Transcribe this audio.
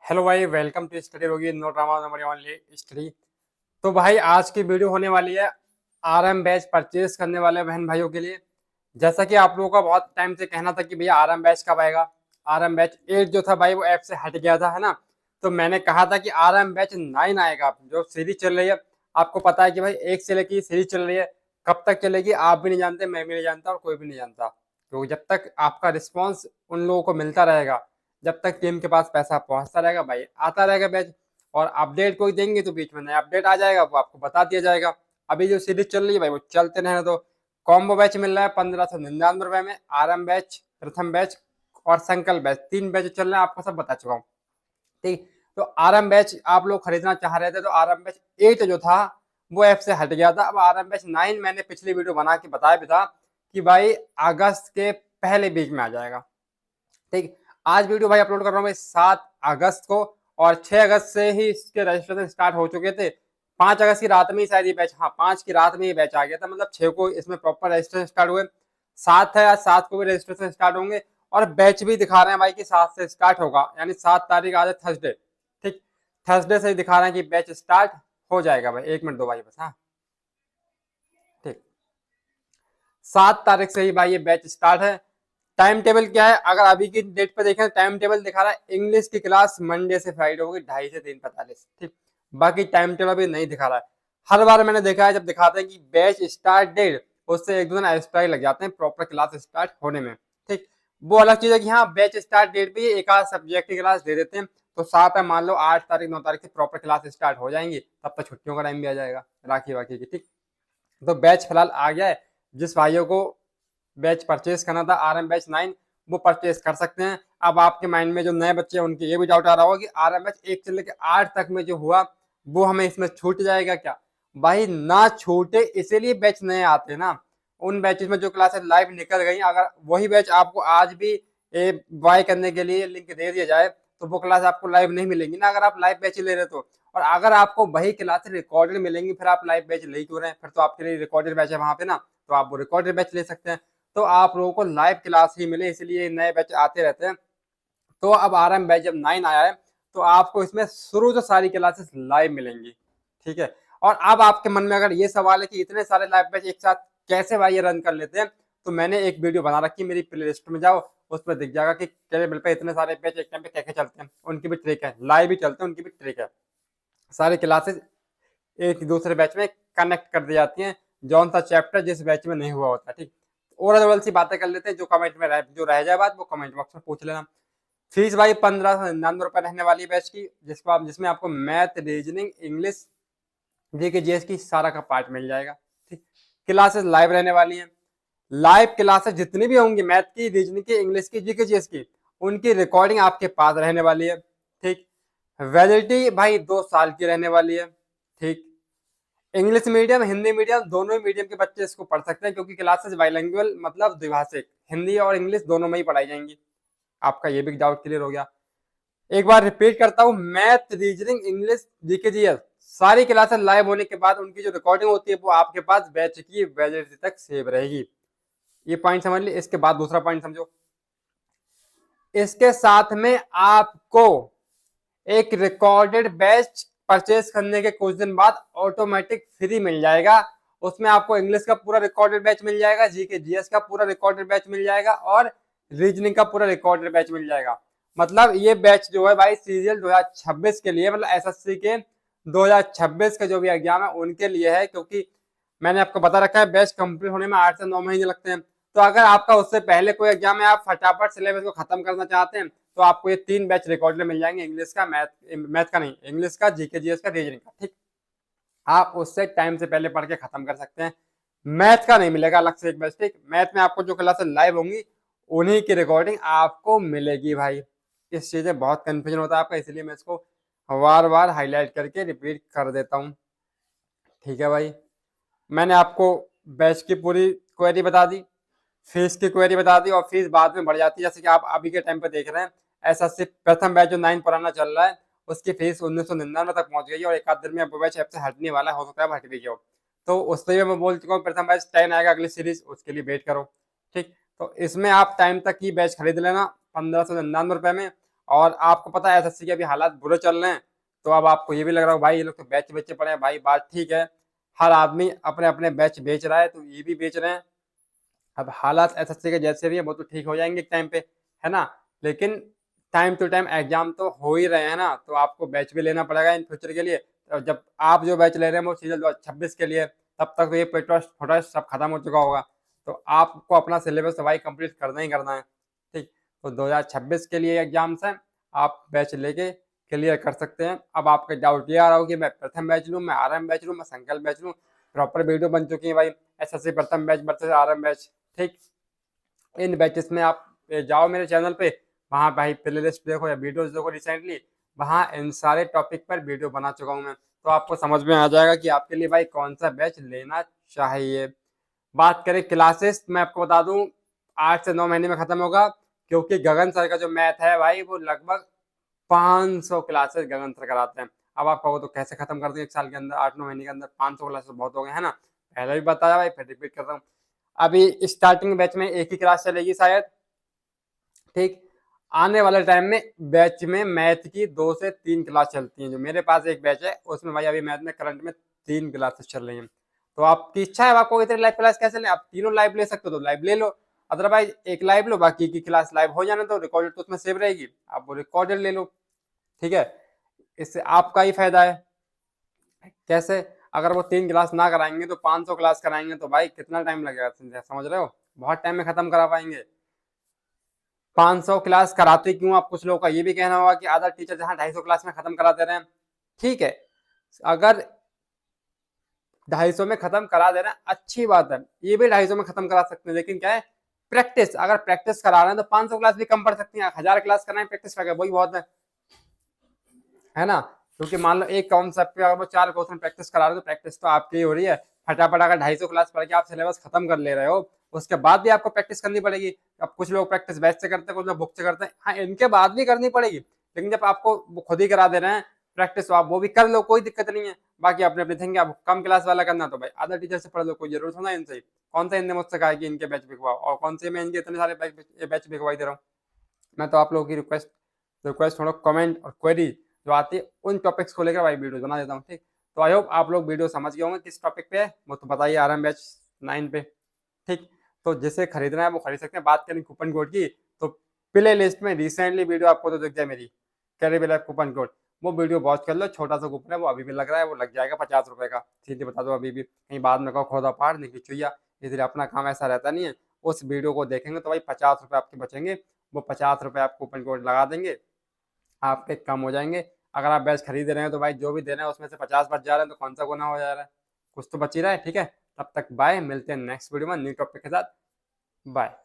Hello भाई, welcome to study होगी no drama number only study. तो भाई आज की वीडियो होने वाली है आरएम बैच परचेज करने वाले बहन भाइयों के लिए। जैसा कि आप लोगों का बहुत टाइम से कहना था कि भैया आरएम बैच कब आएगा। आरएम बैच 8 जो था भाई वो ऐप से हट गया था, है ना। तो मैंने कहा था कि आरएम बैच 9 आएगा, जो सीरीज चल रही है। आपको पता है कि भाई एक से लेकर सीरीज चल रही है। कब तक चलेगी आप भी नहीं जानते, मैं भी नहीं जानता और कोई भी नहीं जानता। तो जब तक आपका रिस्पॉन्स उन लोगों को मिलता रहेगा, जब तक टीम के पास पैसा पहुंचता रहेगा भाई, आता रहेगा बैच। और अपडेट कोई देंगे तो बीच में नया अपडेट आ जाएगा, वो आपको बता दिया जाएगा। अभी जो सीरीज चल रही है भाई वो चलते रहने दो। कॉम्बो बैच मिल रहा है 1599 में, आरएम बैच, प्रथम बैच और संकल्प बैच, 3 बैच चल रहे हैं, आपको सब बता चुका हूँ। ठीक। तो आरएम बैच आप लोग खरीदना चाह रहे थे, तो आरएम बैच 8 जो था वो ऐप से हट गया था। अब आरएम बैच 9 मैंने पिछली वीडियो बना के बताया भी था कि भाई अगस्त के पहले बीच में आ जाएगा। ठीक। आज वीडियो भाई अपलोड कर रहा हूँ मैं 7 अगस्त को, और 6 अगस्त से ही इसके रजिस्ट्रेशन स्टार्ट हो चुके थे। 5 अगस्त की रात में ही शायद ये बैच, हाँ 5 की रात में ये बैच आ गया था, मतलब 6 को इसमें प्रॉपर रजिस्ट्रेशन स्टार्ट हुए। 7 है, आज 7 को भी रजिस्ट्रेशन स्टार्ट होंगे। और बैच भी दिखा रहे हैं भाई कि 7 से स्टार्ट होगा, यानी 7 तारीख आज है थर्सडे। ठीक। थर्सडे से ही दिखा रहे हैं कि बैच स्टार्ट हो जाएगा भाई। 1 मिनट दो भाई बस, हाँ। ठीक। 7 तारीख से ही भाई ये बैच स्टार्ट है। टाइम टेबल क्या है, अगर अभी की डेट पे देखें, टाइम टेबल दिखा रहा है इंग्लिश की क्लास मंडे से फ्राइडे होगी 2:30 से 3:45। ठीक। बाकी टाइम टेबल अभी नहीं दिखा रहा है। हर बार मैंने देखा है जब दिखाते हैं कि बैच स्टार्ट डेट, उससे 1-2 दिन एक्स्ट्रा ही लग जाते हैं प्रॉपर क्लास स्टार्ट होने में। ठीक। वो अलग चीज है कि हाँ बैच स्टार्ट डेट भी एक आध सब्जेक्ट की क्लास दे देते हैं। तो 7 है, मान लो 8 तारीख 9 तारीख से प्रॉपर क्लास स्टार्ट हो जाएंगी, तब तक छुट्टियों का टाइम भी आ जाएगा, राखी वाखी की। ठीक। तो बैच फिलहाल आ गया है। जिस भाइयों को बैच परचेज करना था आरएम बैच 9, वो परचेज कर सकते हैं। अब आपके माइंड में जो नए बच्चे हैं उनके ये भी डाउट आ रहा होगा कि आरएम बैच 1 से लेकर 8 तक में जो हुआ वो हमें इसमें छूट जाएगा क्या। भाई ना छूटे, इसीलिए बैच नए आते हैं ना। उन बैचेस में जो क्लासेस लाइव निकल गई, अगर वही बैच आपको आज भी बाय करने के लिए लिंक दे दिया जाए तो वो क्लास आपको लाइव नहीं मिलेंगी ना, अगर आप लाइव बैच ले रहे तो। और अगर आपको वही क्लासेस रिकॉर्डेड मिलेंगी, फिर आप लाइव बैच ले क्यों रहे हैं, फिर तो आपके लिए रिकॉर्डेड बैच है वहां पे ना, तो आप वो रिकॉर्डेड बैच ले सकते हैं। तो आप लोगों को लाइव क्लास ही मिले, इसलिए नए बैच आते रहते हैं। तो अब आरएम बैच जब 9 आया है, तो आपको इसमें शुरू से सारी क्लासेस लाइव मिलेंगी। ठीक है। और अब आपके मन में अगर ये सवाल है कि इतने सारे लाइव बैच एक साथ कैसे भाई ये रन कर लेते हैं, तो मैंने एक वीडियो बना रखी, मेरी प्ले लिस्ट में जाओ, उस पर दिख जाएगा कि टेबल पे इतने सारे बैच एक टाइम पे कैसे चलते हैं। उनकी भी ट्रिक है, लाइव भी चलते हैं, उनकी भी ट्रिक है। सारी क्लासेस एक दूसरे बैच में कनेक्ट कर दी जाती हैं, जौन सा चैप्टर जिस बैच में नहीं हुआ होता। ठीक। ओवरऑल लेवल सी बातें कर लेते हैं, जो कमेंट में जो रह जाए बात वो कमेंट बॉक्स में पूछ लेना। फीस भाई 1599 रुपए रहने वाली बैच की, जिसको आप जिसमें आपको math, reasoning, English, GK GS की सारा का पार्ट मिल जाएगा। ठीक। क्लासेस लाइव रहने वाली हैं। लाइव क्लासेस जितनी भी होंगी, मैथ की, रीजनिंग की, इंग्लिश की, जीके जीएस की, उनकी रिकॉर्डिंग आपके पास रहने वाली है। ठीक। वैलिडिटी भाई 2 साल की रहने वाली है। ठीक। इंग्लिश मीडियम, हिंदी मीडियम, दोनों मीडियम के बच्चे इसको पढ़ सकते हैं, क्योंकि क्लासेस बाइलिंगुअल मतलब द्विभाषिक, हिंदी और इंग्लिश दोनों में ही पढ़ाई जाएंगी। आपका ये भी डाउट क्लियर हो गया। एक बार रिपीट करता हूँ, math, reasoning, English, GK GS सारी क्लासेस लाइव होने के बाद उनकी जो रिकॉर्डिंग होती है वो आपके पास बैच की वैलिडिटी तक सेव रहेगी। ये पॉइंट समझ ली। इसके बाद दूसरा पॉइंट समझो, इसके साथ में आपको एक रिकॉर्डेड बैच परचेज करने के कुछ दिन बाद ऑटोमेटिक फ्री मिल जाएगा। उसमें आपको इंग्लिश का पूरा रिकॉर्डेड बैच मिल जाएगा, जीके जीएस का पूरा रिकॉर्डेड बैच मिल जाएगा, और रीजनिंग का पूरा रिकॉर्डेड बैच मिल जाएगा। मतलब ये बैच जो है भाई सीरियल 2026 के लिए, मतलब एसएससी के 2026 के जो भी एग्जाम है उनके लिए है, क्योंकि मैंने आपको बता रखा है बैच कंप्लीट होने में 8 से 9 महीने लगते हैं। तो अगर आपका उससे पहले कोई एग्जाम है, आप फटाफट सिलेबस को खत्म करना चाहते हैं, तो आपको ये 3 बैच रिकॉर्डेड मिल जाएंगे, इंग्लिश का, मैथ का नहीं, इंग्लिश का, जीके जीएस का, रीजनिंग का। ठीक। आप उससे टाइम से पहले पढ़ के खत्म कर सकते हैं। मैथ का नहीं मिलेगा अलग से एक बैच। ठीक। मैथ में आपको जो क्लासेस लाइव होंगी उन्हीं की रिकॉर्डिंग आपको मिलेगी भाई। इस चीजें बहुत कंफ्यूजन होता है आपका, इसलिए मैं इसको बार बार हाईलाइट करके रिपीट कर देता हूँ। ठीक है भाई। मैंने आपको बैच की पूरी क्वेरी बता दी, फीस की क्वेरी बता दी, और फीस बाद में बढ़ जाती है, जैसे कि आप अभी के टाइम पे देख रहे हैं। ऐसा सिर्फ प्रथम बैच जो 9 पुराना चल रहा है उसकी फीस 1999 तक पहुंच गई है, और एक आध दिन में वो बैच ऐप से हटने वाला है, हो सकता है हट भी गया हो। तो उस पर मैं बोल चुका हूँ, प्रथम बैच 10 आएगा अगली सीरीज, उसके लिए वेट करो। ठीक। तो इसमें आप टाइम तक ही बैच खरीद लेना 1599 रुपए में। और आपको पता है एसएससी के अभी हालात बुरे चल रहे हैं, तो अब आपको ये भी लग रहा हो भाई ये लोग तो बैच बेचे पड़े हैं। भाई बात ठीक है, हर आदमी अपने अपने बैच बेच रहा है, तो ये भी बेच रहे हैं। अब हालात एसएससी के जैसे भी है वो तो ठीक हो जाएंगे एक टाइम पे, है ना। लेकिन टाइम टू टाइम एग्जाम तो हो ही रहे हैं ना, तो आपको बैच भी लेना पड़ेगा इन फ्यूचर के लिए। तो जब आप जो बैच ले रहे हैं वो सीजन 2026 के लिए, तब तक तो ये पेटवाश फोटवाश सब खत्म हो चुका होगा। तो आपको अपना सिलेबस तो भाई कंप्लीट करना ही करना है, ठीक। तो 2026 के लिए एग्जाम्स हैं, आप बैच लेके क्लियर कर सकते हैं। अब आपका डाउट ये आ रहा हो कि मैं प्रथम बैच लूँ, मैं आरएम बैच लूँ, मैं संकल्प बैच लूँ। प्रॉपर वीडियो बन चुकी है भाई, एसएससी प्रथम बैच वर्सेस आरएम बैच, ठीक। इन बैचेस में आप जाओ मेरे चैनल पे, वहाँ भाई प्ले लिस्ट देखो या वीडियोस देखो रिसेंटली, वहाँ इन सारे टॉपिक पर वीडियो बना चुका हूँ मैं। तो आपको समझ में आ जाएगा कि आपके लिए भाई कौन सा बैच लेना चाहिए। बात करें क्लासेस, मैं आपको बता दूं 8 से 9 महीने में खत्म होगा, क्योंकि गगन सर का जो मैथ है भाई वो लगभग 500 क्लासेस गगन सर कराते हैं। अब आप कहो तो कैसे खत्म कर दें एक साल के अंदर, 8-9 महीने के अंदर 500 क्लासेस बहुत हो गए, है ना। पहले भी बताया भाई, फिर रिपीट कर रहा हूँ। अभी स्टार्टिंग बैच में एक ही क्लास चलेगी शायद, ठीक। आने वाले टाइम में बैच में मैथ की 2 से 3 क्लास चलती हैं। जो मेरे पास एक बैच है उसमें भाई अभी मैथ में करंट में 3 क्लासेस चल रही हैं। तो आपकी इच्छा है, आपको इतने लाइव क्लास कैसे लें, आप तीनों लाइव ले सकते हो तो लाइव ले लो, अदरवाइज एक लाइव लो, बाकी की क्लास लाइव हो जाने तो रिकॉर्डेड तो उसमें सेव रहेगी, आप वो रिकॉर्डेड ले लो, ठीक है। इससे आपका ही फायदा है। कैसे, अगर वो 3 क्लास ना कराएंगे तो 500 क्लास कराएंगे तो भाई कितना टाइम लगेगा, समझ रहे हो, बहुत टाइम में खत्म करा पाएंगे। 500 क्लास कराते क्यों, आप कुछ लोगों का ये भी कहना होगा कि आधा टीचर जहां 250 क्लास में खत्म कराते रहे हैं, ठीक है। अगर 250 में खत्म करा दे रहे हैं अच्छी बात है, ये भी 250 में खत्म करा सकते हैं, लेकिन क्या है प्रैक्टिस, अगर प्रैक्टिस करा रहे हैं तो 500 क्लास भी कम पड़ सकती है, 1000 क्लास कराएं प्रैक्टिस करके वही बहुत है ना। क्योंकि मान लो एक कॉन्सेप्ट पे अगर वो 4 क्वेश्चन प्रैक्टिस करा रहे हो तो प्रैक्टिस तो आपकी हो रही है। फटाफट अगर 250 क्लास पढ़ के आप सिलेबस खत्म कर ले रहे हो, उसके बाद भी आपको प्रैक्टिस करनी पड़ेगी। अब कुछ लोग प्रैक्टिस बैच से करते हैं, कुछ लोग बुक से करते हैं, हाँ इनके बाद भी करनी पड़ेगी, लेकिन जब आपको वो खुद ही करा दे रहे हैं प्रैक्टिस, तो आप वो भी कर लो, कोई दिक्कत नहीं है। बाकी अपने अपने थिंग, आप कम क्लास वाला करना तो भाई अदर टीचर से पढ़ लो, कोई जरूरत होना इनसे। कौन सा इनने मुझसे कहा कि इनके बैच बिकवाओ, और कौन से मैं इनके इतने सारे बैच बिकवाई दे रहा हूँ। मैं तो आप लोगों की रिक्वेस्ट थोड़ा कमेंट और क्वेरी जो आती है उन टॉपिक्स को लेकर भाई वीडियो बना देता हूँ, ठीक। तो आई होप आप लोग वीडियो समझ गए होंगे किस टॉपिक पे है, वो तो बताइए आरएम बैच 9 पे, ठीक। तो जिसे खरीदना है वो खरीद सकते हैं। बात करें कूपन कोड की, तो प्ले लिस्ट में रिसेंटली वीडियो आपको तो दिख जाए मेरी, कैरी लाइफ कूपन कोड, वो वीडियो वॉच कर लो, छोटा सा कूपन है वो अभी भी लग रहा है, वो लग जाएगा 50 रुपए का, सीधे बता दो अभी भी, कहीं बाद में कहो खोदा पहाड़ निकली चुईया, इसलिए अपना काम ऐसा रहता नहीं है। उस वीडियो को देखेंगे तो भाई 50 रुपये आपके बचेंगे, वो 50 रुपये आप कूपन कोड लगा देंगे, आपके कम हो जाएंगे। अगर आप बैच खरीद रहे हैं तो भाई जो भी दे रहे हैं उसमें से 50 बच जा रहे हैं, तो कौन सा गुना हो जा रहा है, कुछ तो बच ही रहा है, ठीक है। तब तक बाय, मिलते हैं नेक्स्ट वीडियो में न्यू टॉपिक के साथ, बाय।